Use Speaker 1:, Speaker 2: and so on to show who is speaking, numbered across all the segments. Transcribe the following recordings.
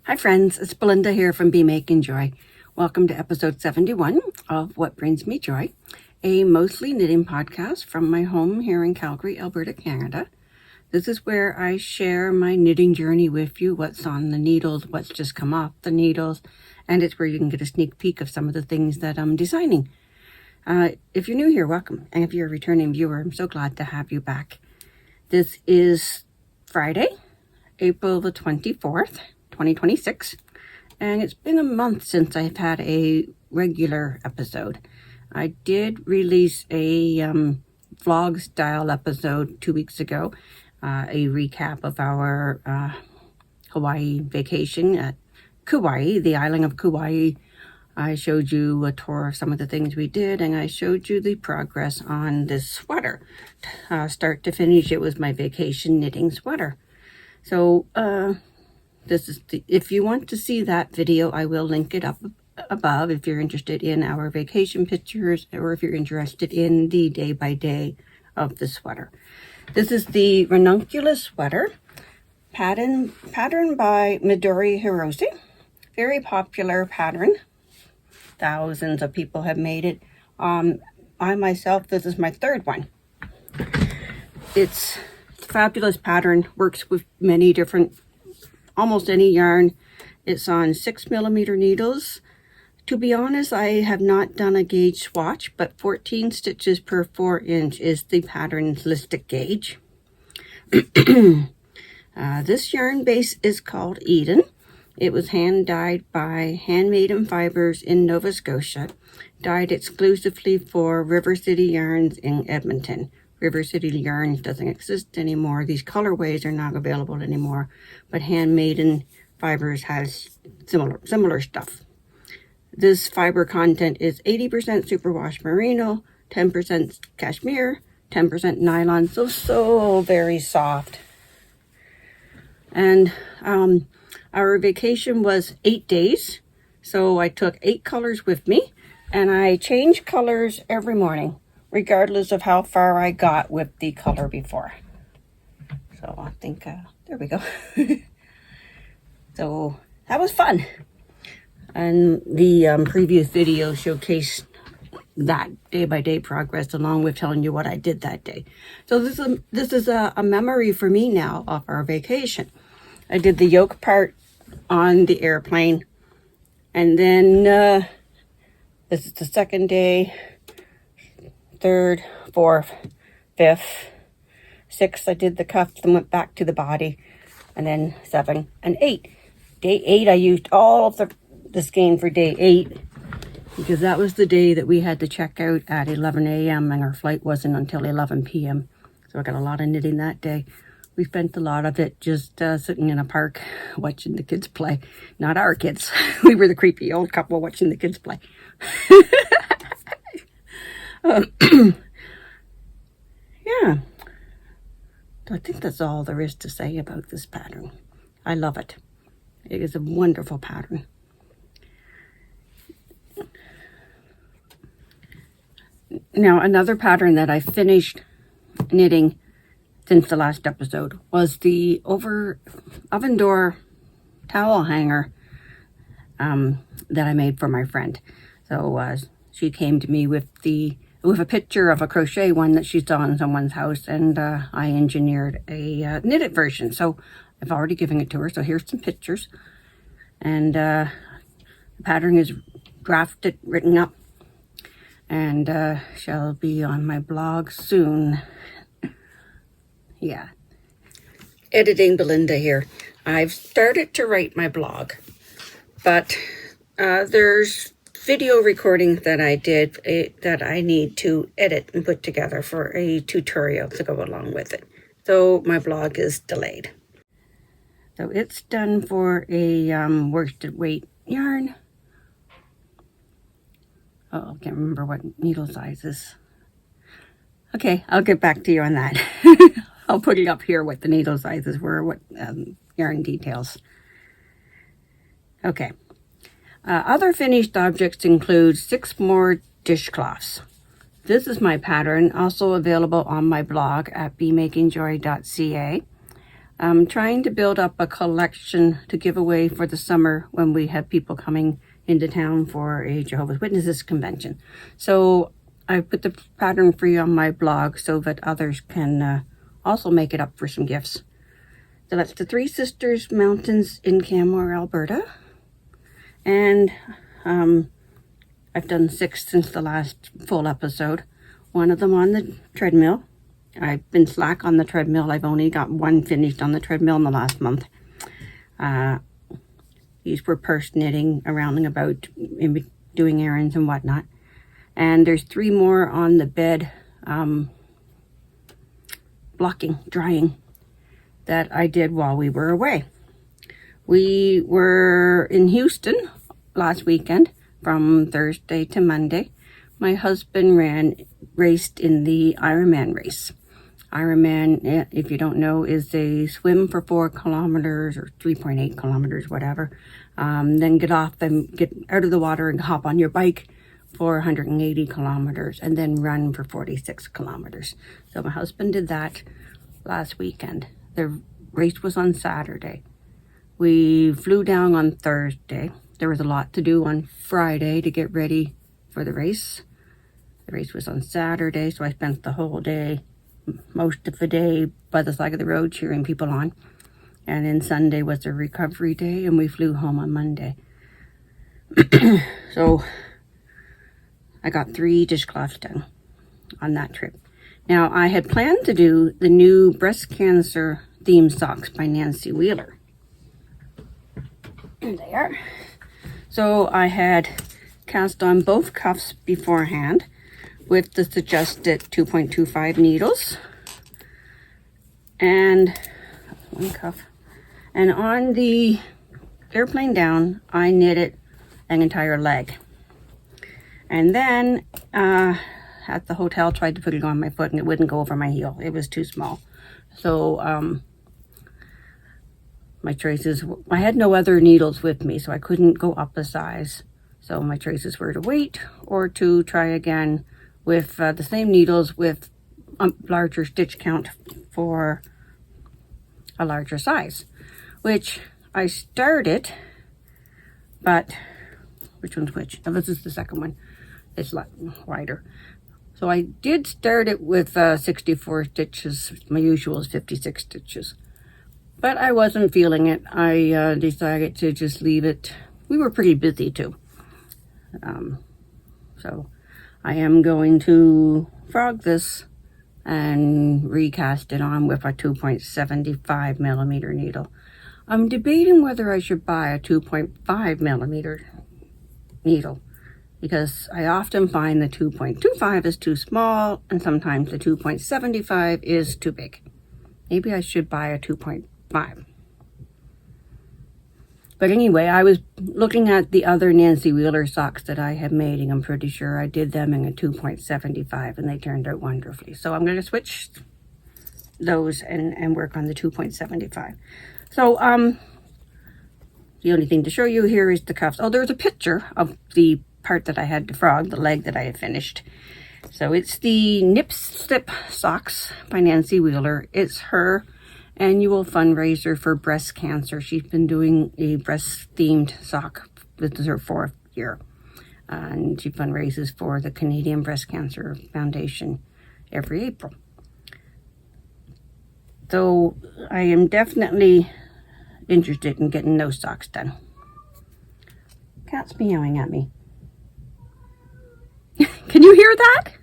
Speaker 1: Hi friends, it's Belinda here from Be Making Joy. Welcome to episode 71 of What Brings Me Joy, a mostly knitting podcast from my home here in Calgary, Alberta, Canada. This is where I share my knitting journey with you, what's on the needles, what's just come off the needles, and it's where you can get a sneak peek of some of the things that I'm designing. If you're new here, welcome. And if you're a returning viewer, I'm so glad to have you back. This is Friday, April the 24th, 2026, and it's been a month since I've had a regular episode. I did release a vlog style episode 2 weeks ago, a recap of our Hawaii vacation at Kauai, the island of Kauai. I showed you a tour of some of the things we did, and I showed you the progress on this sweater. Start to finish, it was my vacation knitting sweater. So this is if you want to see that video, I will link it up above if you're interested in our vacation pictures or if you're interested in the day by day of the sweater. This is the Ranunculus Sweater, pattern by Midori Hirose. Very popular pattern. Thousands of people have made it. I myself, this is my third one. It's a fabulous pattern, works with many different, almost any yarn. It's on 6mm needles. To be honest, I have not done a gauge swatch, but 14 stitches per 4 inch is the pattern's listed gauge. This yarn base is called Eden. It was hand dyed by Handmaiden Fibers in Nova Scotia, dyed exclusively for River City Yarns in Edmonton. River City Yarns doesn't exist anymore. These colorways are not available anymore, but Handmaiden Fibers has similar stuff. This fiber content is 80% superwash merino, 10% cashmere, 10% nylon, so very soft. And our vacation was 8 days, so I took 8 colors with me, and I changed colors every morning, regardless of how far I got with the color before. So I think, there we go. So that was fun. And the previous video showcased that day-by-day progress along with telling you what I did that day. So this is a memory for me now of our vacation. I did the yoke part on the airplane, and then this is the second day, third, fourth, fifth, sixth. I did the cuffs and went back to the body, and then 7 and 8. Day 8, I used all of the skein for day 8 because that was the day that we had to check out at 11 a.m. and our flight wasn't until 11 p.m. So I got a lot of knitting that day. We spent a lot of it just sitting in a park watching the kids play. Not our kids. We were the creepy old couple watching the kids play. Yeah. So I think that's all there is to say about this pattern. I love it. It is a wonderful pattern. Now, another pattern that I finished knitting since the last episode was the oven door towel hanger that I made for my friend. So she came to me with a picture of a crochet one that she saw in someone's house, and I engineered a knitted version. So I've already given it to her. So here's some pictures, and the pattern is drafted, written up, and shall be on my blog soon. Yeah. Editing Belinda here. I've started to write my blog, but there's video recordings that I did that I need to edit and put together for a tutorial to go along with it. So my blog is delayed. So it's done for a worsted weight yarn. Oh, I can't remember what needle sizes. Okay, I'll get back to you on that. I'll put it up here what the needle sizes were, what yarn details. Okay. Other finished objects include 6 more dishcloths. This is my pattern, also available on my blog at bemakingjoy.ca. I'm trying to build up a collection to give away for the summer when we have people coming into town for a Jehovah's Witnesses convention. So I put the pattern free on my blog so that others can also make it up for some gifts. So that's the Three Sisters Mountains in Calgary, Alberta. And I've done 6 since the last full episode. One of them on the treadmill. I've been slack on the treadmill. I've only got 1 finished on the treadmill in the last month. These were purse knitting around and about, doing errands and whatnot. And there's 3 more on the bed, blocking, drying, that I did while we were away. We were in Houston last weekend from Thursday to Monday. My husband raced in the Ironman race. Ironman, if you don't know, is a swim for 4 kilometers or 3.8 kilometers, whatever. Then get out of the water and hop on your bike for 180 kilometers and then run for 46 kilometers. So my husband did that last weekend. The race was on Saturday. We flew down on Thursday. There was a lot to do on Friday to get ready for the race. The race was on Saturday, so I spent the whole day, most of the day, by the side of the road cheering people on. And then Sunday was a recovery day, and we flew home on Monday. So I got 3 dishcloths done on that trip. Now, I had planned to do the new breast cancer themed socks by Nancy Wheeler. There they are. So I had cast on both cuffs beforehand with the suggested 2.25 needles and 1 cuff. And on the airplane down, I knitted an entire leg. And then at the hotel, tried to put it on my foot and it wouldn't go over my heel. It was too small. So my choices, I had no other needles with me, so I couldn't go up a size. So my choices were to wait or to try again with the same needles with a larger stitch count for a larger size, which I started, but which one's which? Now this is the second one. It's a lot wider. So I did start it with 64 stitches. My usual is 56 stitches. But I wasn't feeling it. I decided to just leave it. We were pretty busy too. So I am going to frog this and recast it on with a 2.75 millimeter needle. I'm debating whether I should buy a 2.5 millimeter needle because I often find the 2.25 is too small and sometimes the 2.75 is too big. Maybe I should buy a 2.5. But anyway, I was looking at the other Nancy Wheeler socks that I had made, and I'm pretty sure I did them in a 2.75, and they turned out wonderfully. So I'm going to switch those and work on the 2.75. So the only thing to show you here is the cuffs. Oh, there's a picture of the part that I had to frog, the leg that I had finished. So it's the Nip Slip Socks by Nancy Wheeler. It's her annual fundraiser for breast cancer. She's been doing a breast-themed sock. This is her 4th year. And she fundraises for the Canadian Breast Cancer Foundation every April. So I am definitely interested in getting those socks done. Cat's meowing at me. Can you hear that?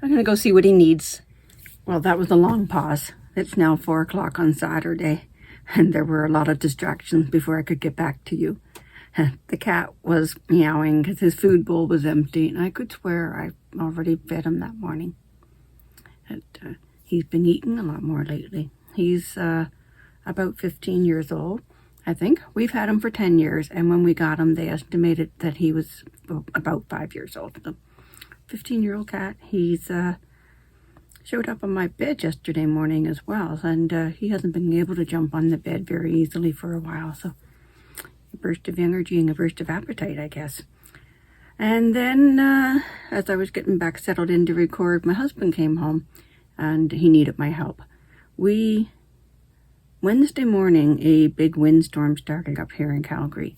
Speaker 1: I'm going to go see what he needs. Well, that was a long pause. It's now 4 o'clock on Saturday, and there were a lot of distractions before I could get back to you. The cat was meowing because his food bowl was empty, and I could swear I already fed him that morning. He's been eating a lot more lately. He's about 15 years old, I think. We've had him for 10 years, and when we got him, they estimated that he was about 5 years old. The 15-year-old cat, he's showed up on my bed yesterday morning as well, and he hasn't been able to jump on the bed very easily for a while, so a burst of energy and a burst of appetite, I guess. And then as I was getting back settled in to record, my husband came home and he needed my help. Wednesday morning, a big windstorm started up here in Calgary,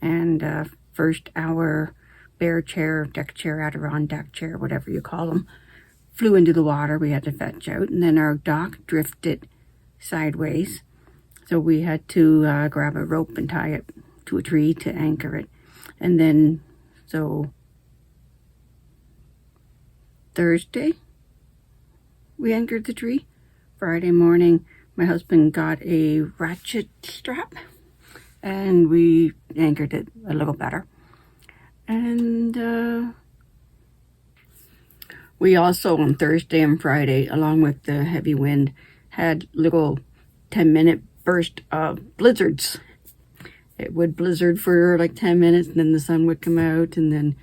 Speaker 1: and first our bear chair, deck chair, Adirondack chair, whatever you call them, flew into the water. We had to fetch out, and then our dock drifted sideways, so we had to grab a rope and tie it to a tree to anchor it. And then, so Thursday, we anchored the tree. Friday morning, my husband got a ratchet strap, and we anchored it a little better. And we also, on Thursday and Friday, along with the heavy wind, had little 10-minute burst of blizzards. It would blizzard for like 10 minutes, and then the sun would come out, and then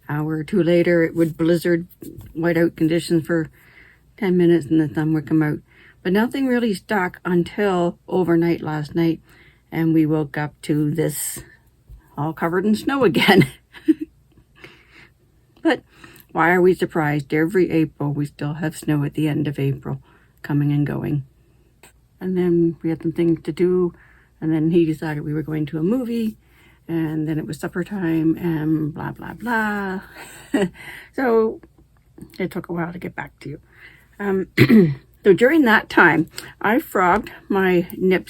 Speaker 1: an hour or two later, it would blizzard, whiteout conditions for 10 minutes, and the sun would come out. But nothing really stuck until overnight last night, and we woke up to this all covered in snow again. But why are we surprised? Every April, we still have snow at the end of April, coming and going. And then we had some things to do, and then he decided we were going to a movie, and then it was supper time, and blah, blah, blah. So it took a while to get back to you. So during that time, I frogged my nip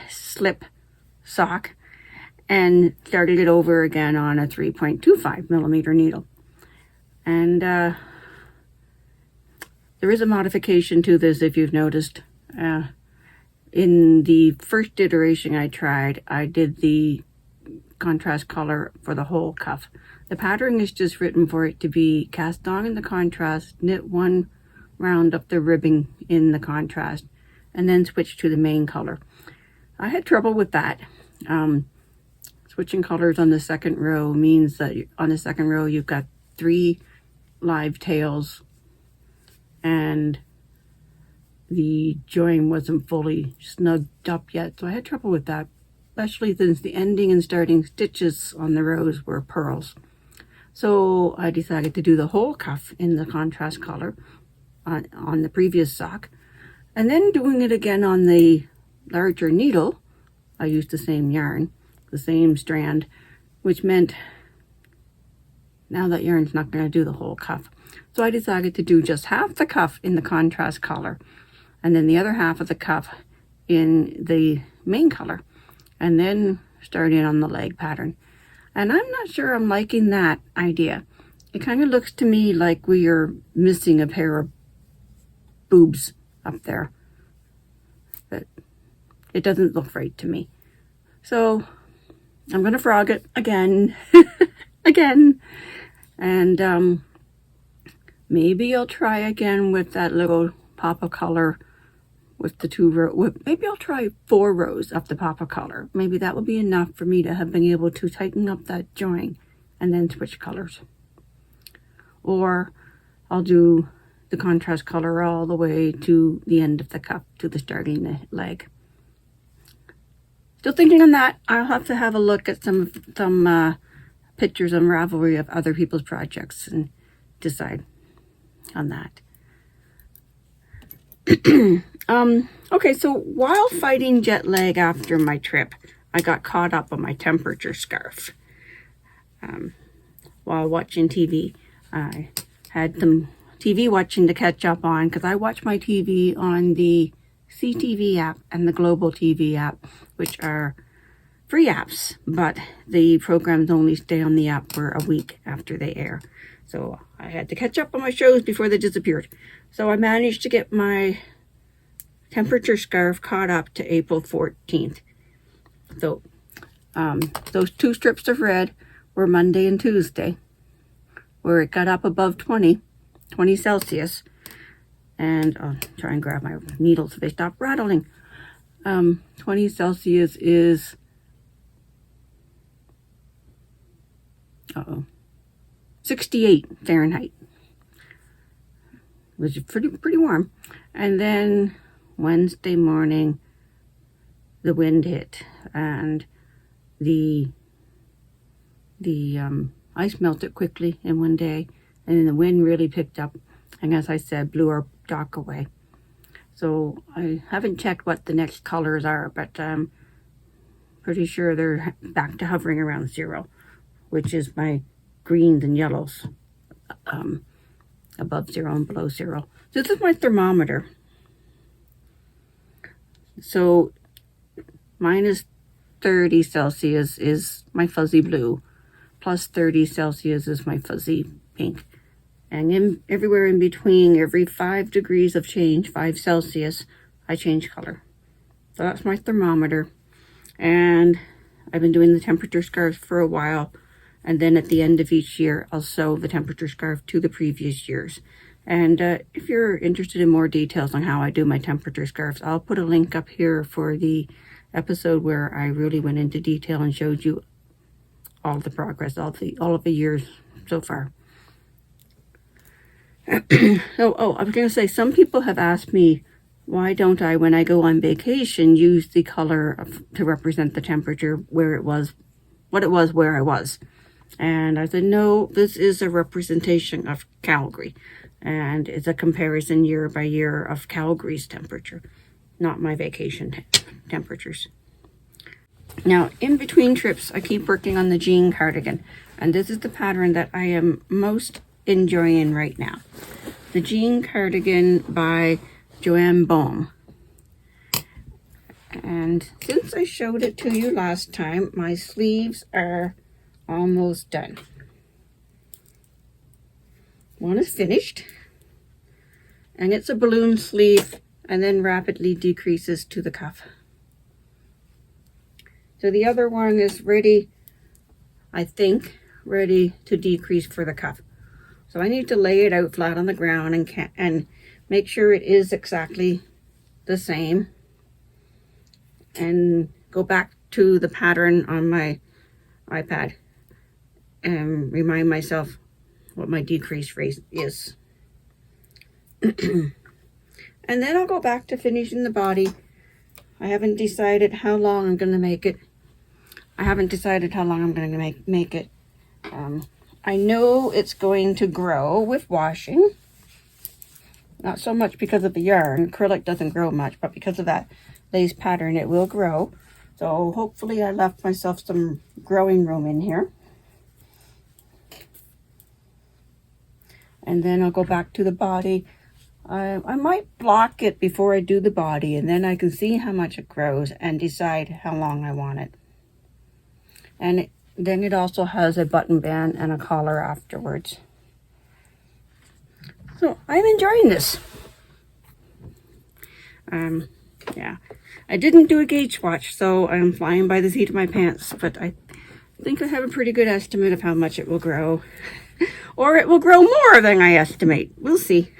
Speaker 1: slip sock and started it over again on a 3.25 millimeter needle. And there is a modification to this, if you've noticed. In the first iteration I tried, I did the contrast color for the whole cuff. The pattern is just written for it to be cast on in the contrast, knit one round up the ribbing in the contrast, and then switch to the main color. I had trouble with that. Switching colors on the second row means that on the second row you've got 3 live tails, and the join wasn't fully snugged up yet, so I had trouble with that, especially since the ending and starting stitches on the rows were pearls. So I decided to do the whole cuff in the contrast color on the previous sock, and then doing it again on the larger needle. I used the same yarn, the same strand, which meant now that yarn's not going to do the whole cuff. So I decided to do just half the cuff in the contrast color, and then the other half of the cuff in the main color, and then start in on the leg pattern. And I'm not sure I'm liking that idea. It kind of looks to me like we are missing a pair of boobs up there, but it doesn't look right to me. So I'm going to frog it again, and maybe I'll try again with that little pop of color with the 2 rows. Maybe I'll try 4 rows of the pop of color. Maybe that will be enough for me to have been able to tighten up that join and then switch colors. Or I'll do the contrast color all the way to the end of the cuff, to the starting leg. Still thinking on that. I'll have to have a look at some pictures on Ravelry of other people's projects and decide on that. Okay, so while fighting jet lag after my trip, I got caught up on my temperature scarf. While watching TV, I had some TV watching to catch up on, because I watch my TV on the CTV app and the Global TV app, which are free apps, but the programs only stay on the app for a week after they air. So I had to catch up on my shows before they disappeared. So I managed to get my temperature scarf caught up to April 14th. So those 2 strips of red were Monday and Tuesday, where it got up above 20 Celsius. And I'll try and grab my needles so they stop rattling. 20 Celsius is 68 Fahrenheit, which is pretty warm. And then Wednesday morning, the wind hit, and the ice melted quickly in one day, and then the wind really picked up, and as I said, blew our dock away. So I haven't checked what the next colors are, but I'm pretty sure they're back to hovering around 0, which is my greens and yellows above 0 and below 0. This is my thermometer. So minus 30 Celsius is my fuzzy blue, plus 30 Celsius is my fuzzy pink. And everywhere in between, every 5 degrees of change, 5 Celsius, I change color. So that's my thermometer. And I've been doing the temperature scarves for a while. And then at the end of each year, I'll sew the temperature scarf to the previous years. And if you're interested in more details on how I do my temperature scarves, I'll put a link up here for the episode where I really went into detail and showed you all the progress, all of the years so far. I was going to say, some people have asked me, why don't I, when I go on vacation, use the color to represent the temperature where it was, what it was where I was. And I said, no, this is a representation of Calgary. And it's a comparison year by year of Calgary's temperature, not my vacation temperatures. Now, in between trips, I keep working on the jean cardigan. And this is the pattern that I am most enjoying right now. The jean cardigan by Joanne Bohm. And since I showed it to you last time, my sleeves are almost done. One is finished, and it's a balloon sleeve and then rapidly decreases to the cuff. So the other one is ready, I think, ready to decrease for the cuff. So I need to lay it out flat on the ground and make sure it is exactly the same, and go back to the pattern on my iPad and remind myself what my decrease rate is. And then I'll go back to finishing the body. I haven't decided how long I'm going to make it. Make it. I know it's going to grow with washing. Not so much because of the yarn. Acrylic doesn't grow much, but because of that lace pattern, it will grow. So hopefully I left myself some growing room in here. And then I'll go back to the body. I might block it before I do the body, and then I can see how much it grows and decide how long I want it. And then it also has a button band and a collar afterwards. So I'm enjoying this. Yeah, I didn't do a gauge watch, so I'm flying by the seat of my pants, but I think I have a pretty good estimate of how much it will grow. Or it will grow more than I estimate. We'll see.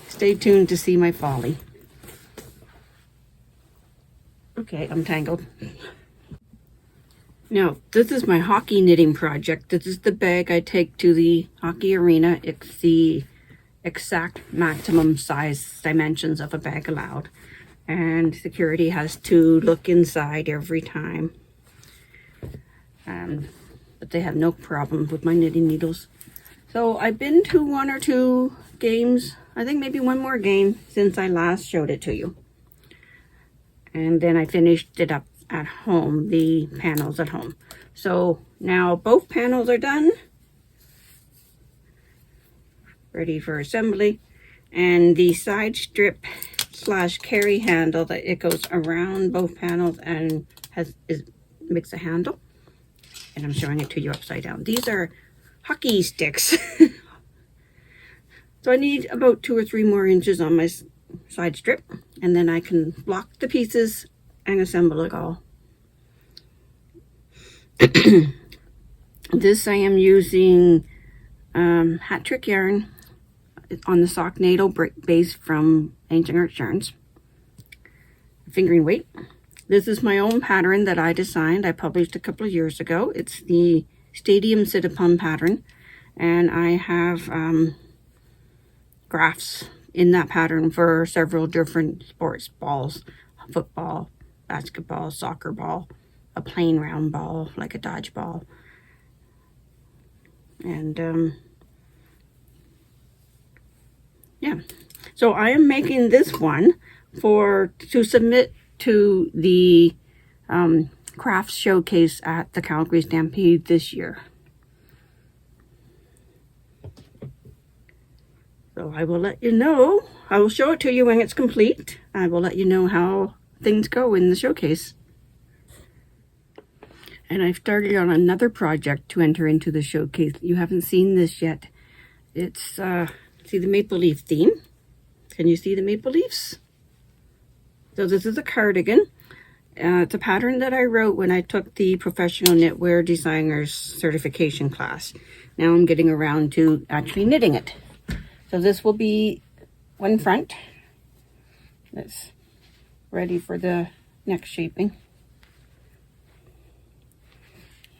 Speaker 1: Stay tuned to see my folly. Okay, I'm tangled. Now, this is my hockey knitting project. This is the bag I take to the hockey arena. It's the exact maximum size dimensions of a bag allowed. And security has to look inside every time. But they have no problem with my knitting needles. So I've been to 1 or 2 games. I think maybe 1 more game since I last showed it to you. And then I finished it up at home, the panels at home. So now both panels are done, ready for assembly. And the side strip / carry handle, that it goes around both panels and makes a handle. And I'm showing it to you upside down. These are hockey sticks. So I need about 2 or 3 more inches on my side strip, and then I can block the pieces and assemble it all. This I am using hat trick yarn on the sock NATO base from Ancient Arts Yarns. Fingering weight. This is my own pattern that I designed. I published a couple of years ago. It's the Stadium Sit-Upon pattern, and I have graphs in that pattern for several different sports balls: football, basketball, soccer ball, a plain round ball like a dodgeball, and yeah. So I am making this one to submit to the crafts showcase at the Calgary Stampede this year. So I will let you know. I will show it to you when it's complete. I will let you know how things go in the showcase. And I've started on another project to enter into the showcase. You haven't seen this yet. It's, see the maple leaf theme? Can you see the maple leaves? So this is a cardigan. It's a pattern that I wrote when I took the Professional Knitwear Designers Certification class. Now I'm getting around to actually knitting it. So this will be one front. That's ready for the next shaping.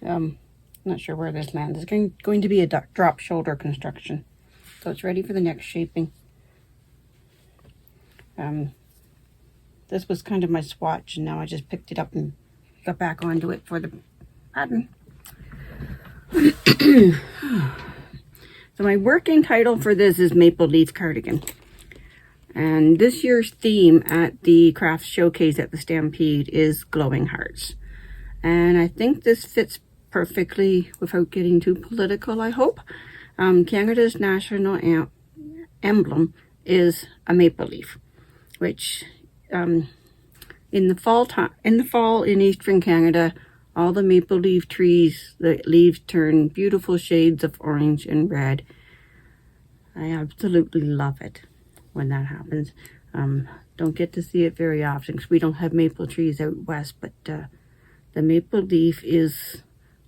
Speaker 1: Not sure where this lands. It's going to be a drop shoulder construction. So it's ready for the next shaping. This was kind of my swatch, and now I just picked it up and got back onto it for the pattern. So my working title for this is Maple Leaf Cardigan. And this year's theme at the Crafts Showcase at the Stampede is Glowing Hearts. And I think this fits perfectly without getting too political, I hope. Canada's national emblem is a maple leaf, which in the fall in eastern Canada, all the maple leaf trees, the leaves turn beautiful shades of orange and red. I absolutely love it when that happens. Don't get to see it very often because we don't have maple trees out west, but the maple leaf is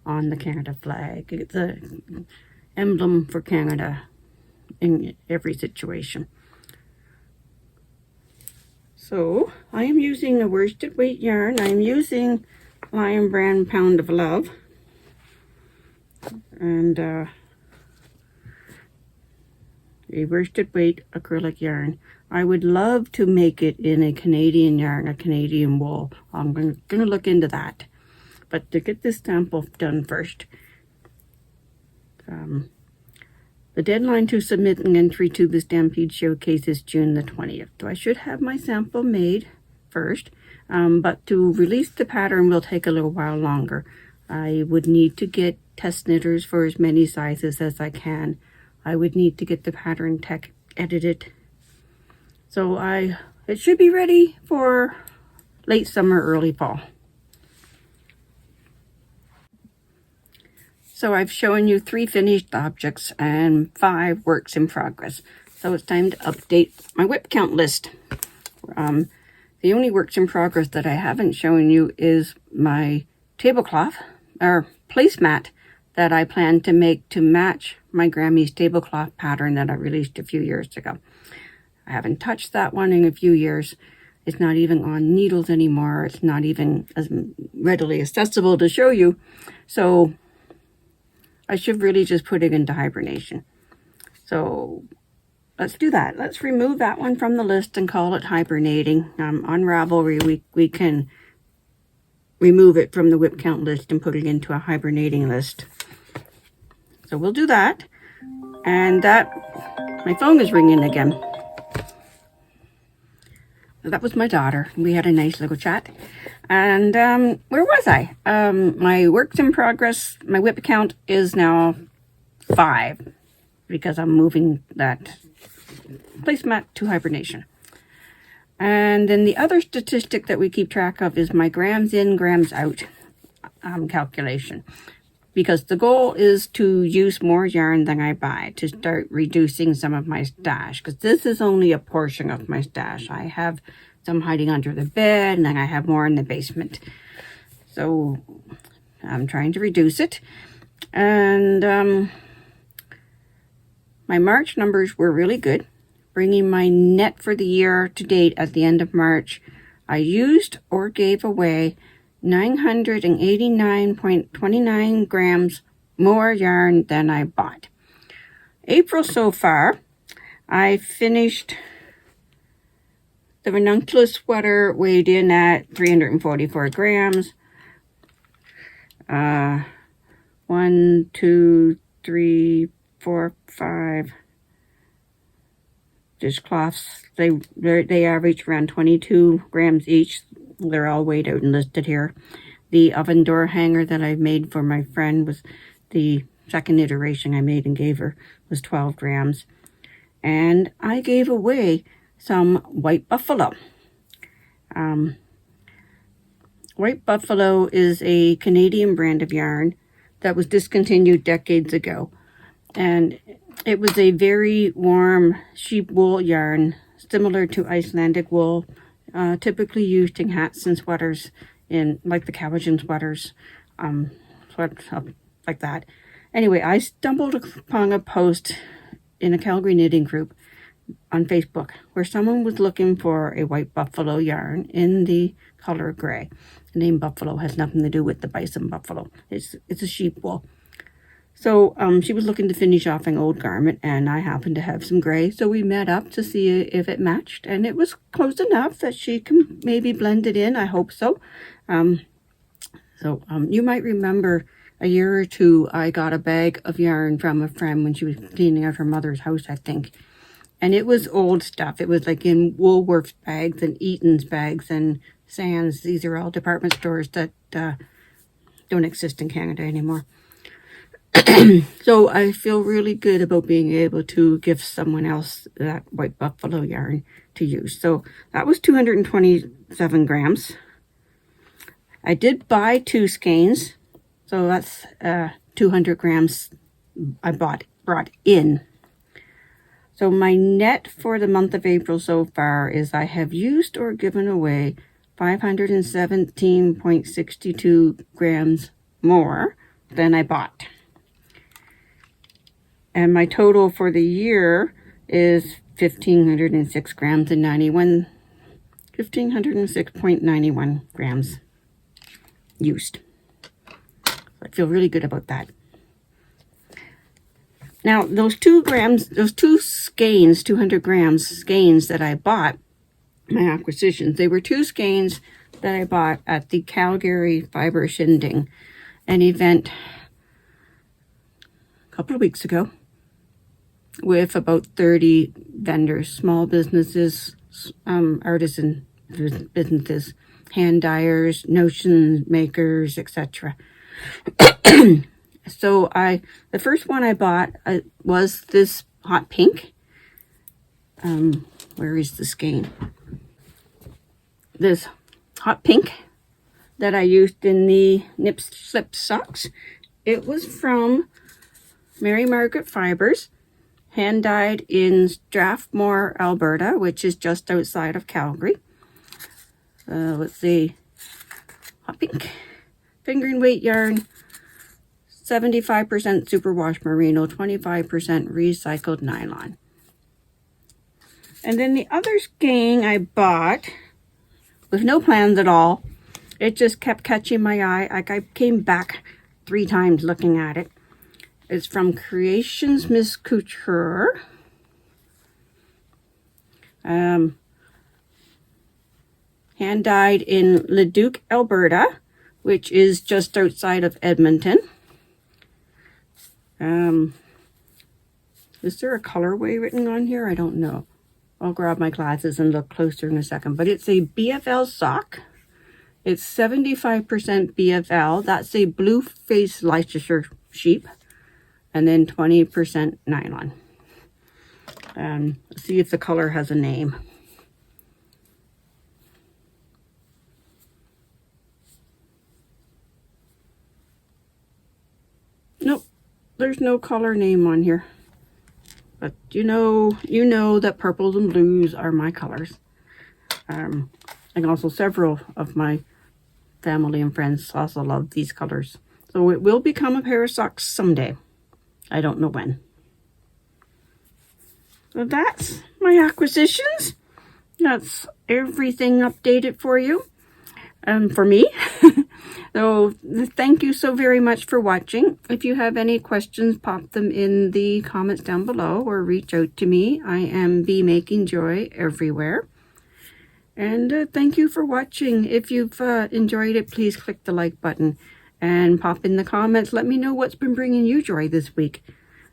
Speaker 1: on the Canada flag. It's an emblem for Canada in every situation. So I am using a worsted weight yarn. I'm using Lion Brand Pound of Love. And a worsted weight acrylic yarn. I would love to make it in a Canadian yarn, a Canadian wool. I'm going to look into that. But to get this sample done first, the deadline to submit an entry to the Stampede Showcase is June the 20th. So I should have my sample made first, but to release the pattern will take a little while longer. I would need to get test knitters for as many sizes as I can. I would need to get the pattern tech edited. So it should be ready for late summer, early fall. So I've shown you 3 finished objects and 5 works in progress. So it's time to update my WIP count list. The only works in progress that I haven't shown you is my tablecloth or placemat that I plan to make to match my Grammy's tablecloth pattern that I released a few years ago. I haven't touched that one in a few years. It's not even on needles anymore. It's not even as readily accessible to show you. So I should really just put it into hibernation. So let's do that. Let's remove that one from the list and call it hibernating. On Ravelry, we can remove it from the WIP count list and put it into a hibernating list. So we'll do that. And my phone is ringing again. That was my daughter. We had a nice little chat. And where was I? My works in progress, my WIP count is now 5 because I'm moving that placemat to hibernation. And then the other statistic that we keep track of is my grams in, grams out calculation. Because the goal is to use more yarn than I buy to start reducing some of my stash. Because this is only a portion of my stash. I have some hiding under the bed and then I have more in the basement. So I'm trying to reduce it. And my March numbers were really good. Bringing my net for the year to date at the end of March, I used or gave away 989.29 grams more yarn than I bought. April so far, I finished the Ranunculus Sweater, weighed in at 344 grams. 1, 2, 3, 4, 5, dishcloths. They average around 22 grams each. They're all weighed out and listed here. The oven door hanger that I made for my friend was the second iteration I made and gave her, was 12 grams. And I gave away some white buffalo. White buffalo is a Canadian brand of yarn that was discontinued decades ago. And it was a very warm sheep wool yarn, similar to Icelandic wool, typically used in hats and sweaters, in like the Calgary sweaters, like that. Anyway, I stumbled upon a post in a Calgary knitting group on Facebook where someone was looking for a white buffalo yarn in the color gray. The name buffalo has nothing to do with the bison buffalo. It's a sheep wool. So she was looking to finish off an old garment, and I happened to have some gray, so we met up to see if it matched, and it was close enough that she can maybe blend it in. I hope so. You might remember a year or two, I got a bag of yarn from a friend when she was cleaning out her mother's house, I think. And it was old stuff. It was like in Woolworth's bags and Eaton's bags and Sands. These are all department stores that don't exist in Canada anymore. So I feel really good about being able to give someone else that white buffalo yarn to use. So that was 227 grams. I did buy 2 skeins. So that's 200 grams I brought in. So my net for the month of April so far is I have used or given away 517.62 grams more than I bought. And my total for the year is 1,506 grams and 1,506.91 grams used. I feel really good about that. Now, those 2 skeins, 200 grams skeins that I bought, my acquisitions, they were 2 skeins that I bought at the Calgary Fiber Shindig, an event a couple of weeks ago with about 30 vendors, small businesses, artisan businesses, hand dyers, notion makers, etc. So the first one I bought was this hot pink. Where is the skein? This hot pink that I used in the Nip Slip socks. It was from Mary Margaret Fibers, hand dyed in Strathmore, Alberta, which is just outside of Calgary. Let's see, hot pink, fingering weight yarn, 75% superwash merino, 25% recycled nylon. And then the other skein I bought with no plans at all. It just kept catching my eye. Like I came back 3 times looking at it. It's from Creations Miss Couture. Hand dyed in Leduc, Alberta, which is just outside of Edmonton. Is there a colorway written on here? I don't know. I'll grab my glasses and look closer in a second. But it's a BFL sock. It's 75% BFL. That's a blue face Leicestershire sheep. And then 20% nylon. Let's see if the color has a name. Nope, there's no color name on here. But you know that purples and blues are my colors. And also several of my family and friends also love these colors. So it will become a pair of socks someday. I don't know when. So that's my acquisitions. That's everything updated for you. For me. So thank you so very much for watching. If you have any questions, pop them in the comments down below or reach out to me. I am Be Making Joy everywhere. And thank you for watching. If you've enjoyed it, please click the like button and pop in the comments. Let me know what's been bringing you joy this week.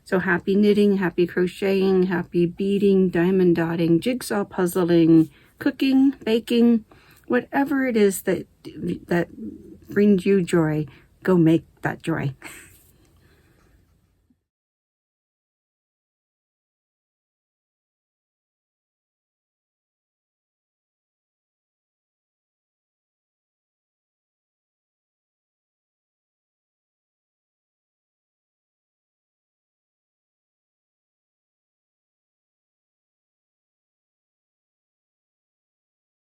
Speaker 1: So happy knitting, happy crocheting, happy beading, diamond dotting, jigsaw puzzling, cooking, baking, whatever it is that brings you joy, go make that joy.